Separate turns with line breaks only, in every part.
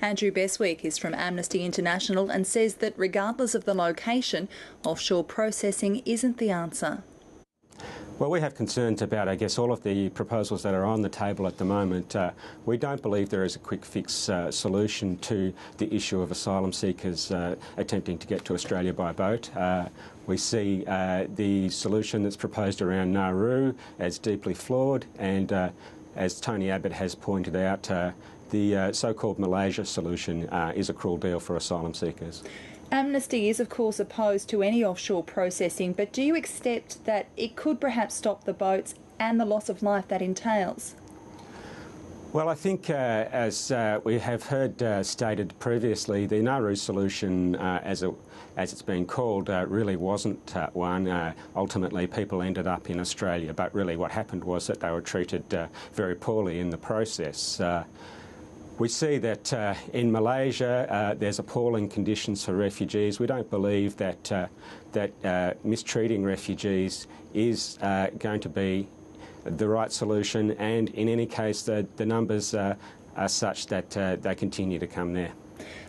Andrew Beswick is from Amnesty International and says that regardless of the location, offshore processing isn't the answer.
Well, we have concerns about, all of the proposals that are on the table at the moment. We don't believe there is a quick fix solution to the issue of asylum seekers attempting to get to Australia by boat. We see the solution that's proposed around Nauru as deeply flawed, and as Tony Abbott has pointed out, the so-called Malaysia solution is a cruel deal for asylum seekers.
Amnesty is, of course, opposed to any offshore processing, but do you accept that it could perhaps stop the boats and the loss of life that entails?
Well, I think, as we have heard stated previously, the Nauru solution, as it's been called, really wasn't one. Ultimately, people ended up in Australia, but really what happened was that they were treated very poorly in the process. We see that in Malaysia there's appalling conditions for refugees. We don't believe that mistreating refugees is going to be the right solution, and in any case the numbers are such that they continue to come there.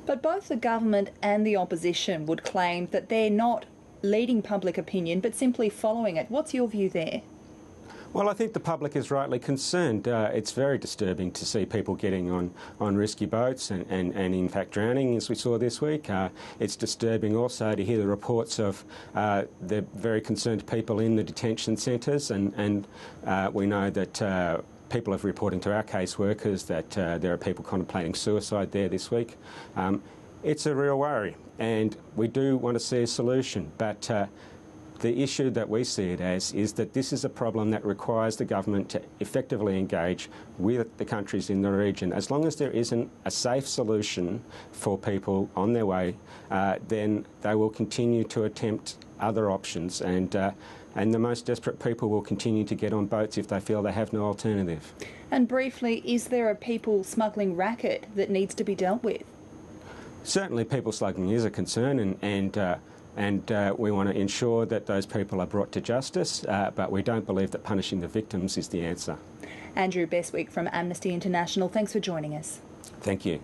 But both the government and the opposition would claim that they're not leading public opinion but simply following it. What's your view there?
Well, I think the public is rightly concerned. It's very disturbing to see people getting on risky boats and in fact drowning, as we saw this week. It's disturbing also to hear the reports of the very concerned people in the detention centres, and we know that people are reporting to our caseworkers that there are people contemplating suicide there this week. It's a real worry, and we do want to see a solution, but the issue that we see it as is that this is a problem that requires the government to effectively engage with the countries in the region. As long as there isn't a safe solution for people on their way, then they will continue to attempt other options, and the most desperate people will continue to get on boats if they feel they have no alternative.
And briefly, is there a people smuggling racket that needs to be dealt with?
Certainly people smuggling is a concern, and we want to ensure that those people are brought to justice, but we don't believe that punishing the victims is the answer.
Andrew Beswick from Amnesty International, thanks for joining us.
Thank you.